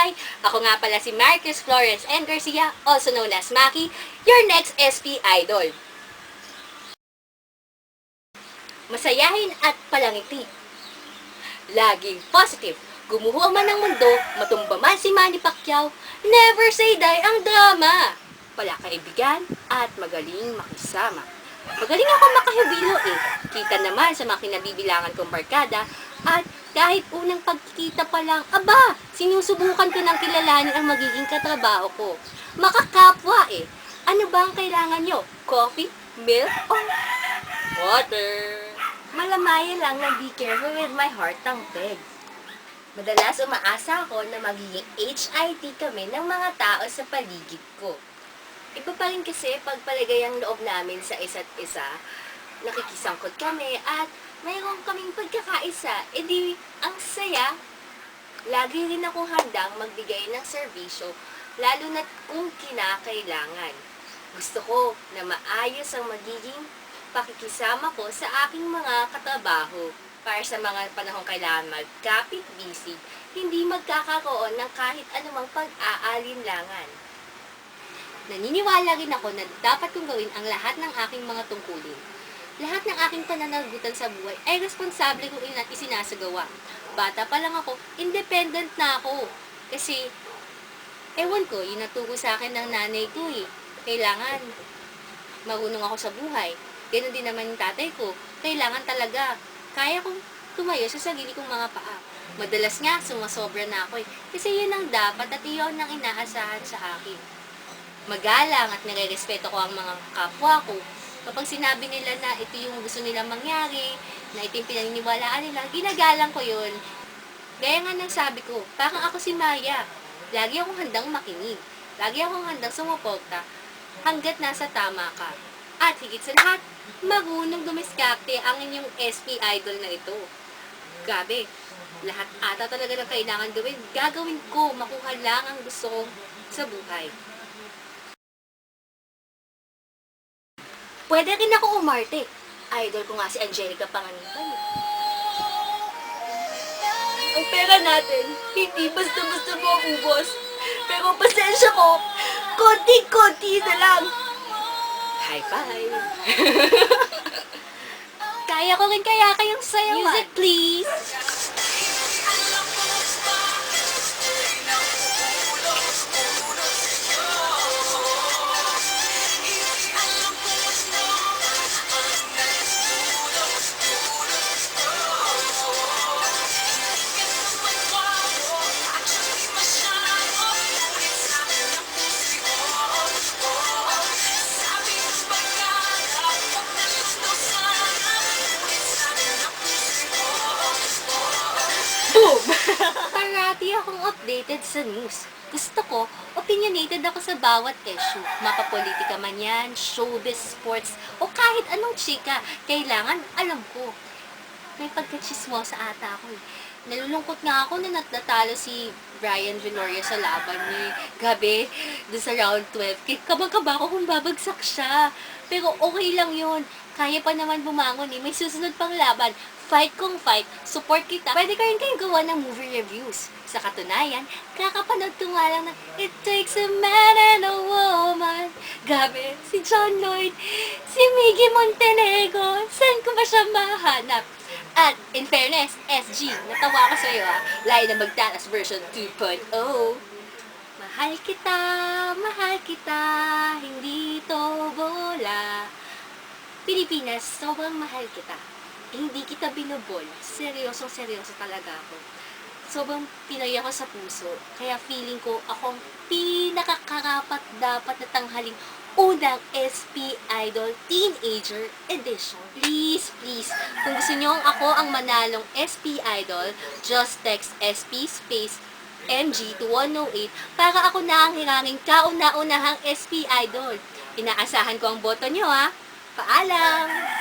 Hi! Ako nga pala si Marcus Flores N. Garcia, also known as Maki, your next SP idol. Masayahin at palangiti. Laging positive. Gumuho man ang mundo, matumba man si Manny Pacquiao, never say die ang drama. Palakaibigan at magaling makisama. Magaling ako makahubilo eh. Kita naman sa mga kinabibilangan kong barkada at kahit unang pagkikita pa lang, aba, sinusubukan ko ng kilalanin ang magiging katrabaho ko. Makakapwa eh. Ano ba ang kailangan nyo? Coffee? Milk? O water? Malamaya lang na be careful with my heart ang peg. Madalas umaasa ako na magiging HIT kami ng mga tao sa paligid ko. Iba pa rin kasi pagpalagay ang loob namin sa isa't isa, nakikisangkot kami at mayroon kaming pagkakaisa, edi ang saya. Lagi rin akong handang magbigay ng serbisyo, lalo na kung kinakailangan. Gusto ko na maayos ang magiging pakikisama ko sa aking mga katrabaho para sa mga panahong kailangan magkapit-bisig, hindi magkakaroon ng kahit anumang pag-aalinlangan. Naniniwala rin ako na dapat kong gawin ang lahat ng aking mga tungkulin. Lahat ng aking pananagutan sa buhay ay responsable kong isinasagawa. Bata pa lang ako, independent na ako. Kasi, ewan ko, yun naturo sa akin ng nanay ko eh. Kailangan marunong ako sa buhay. Ganun din naman yung tatay ko. Kailangan talaga, kaya kong tumayo sa sarili kong mga paa. Madalas nga, sumasobra na ako eh. Kasi yun ang dapat at yun ang inaasahan sa akin. Magalang at nire-respeto ko ang mga kapwa ko. Kapag sinabi nila na ito yung gusto nilang mangyari, na ito yung pinaniniwalaan nila, ginagalang ko yun. Gaya nga ng sabi ko, parang ako si Maya. Lagi akong handang makinig. Lagi akong handang sumuporta hanggat nasa tama ka. At higit sa lahat, marunong dumiskarte ang inyong SP idol na ito. Gabi, lahat ata talaga ng kailangan gawin, gagawin ko, makuha lang ang gusto ko sa buhay. Pwede rin ako umarte. Idol ko nga si Angelica Panganiban. Ang pera natin, hindi basta-basta maubos. Pero pasensya ko, konti-konti na lang. High five! Kaya ko rin kaya kayong sayawan. Music please! Boom! Parati akong updated sa news. Gusto ko, opinionated ako sa bawat issue. Mapapolitika man yan, showbiz, sports, o kahit anong chika. Kailangan, alam ko. May pagkachismosa ata ako eh. Nalulungkot nga ako na natalo si Brian Viloria sa laban ni Gabi doon sa round 12. Kabang-kaba ako kung babagsak siya. Pero okay lang yun. Kaya pa naman bumangon eh. May susunod pang laban. Fight kung fight, support kita. Pwede ka rin kayong gawa ng movie reviews. Sa katunayan, kakapanood ko nga lang na It Takes a Man and a Woman. Gabi, si John Lloyd, si Miggy Montenegro, saan ko ba siya mahanap? At, in fairness, SG, natawa ko sa'yo ha, layo na magtatas version 2.0. Mahal kita, hindi to bola. Pilipinas, sobrang mahal kita. Hindi kita binubola. Seryosong-seryoso talaga ako. Sobrang Pinoy ako sa puso. Kaya feeling ko akong pinakakarapat dapat na tanghaling unang SP Idol Teenager Edition. Please, please, kung gusto nyo ako ang manalong SP Idol, just text SP space MG to 108 para ako na ang hiranging kauna-unahang SP Idol. Inaasahan ko ang boto nyo ha. Paalam!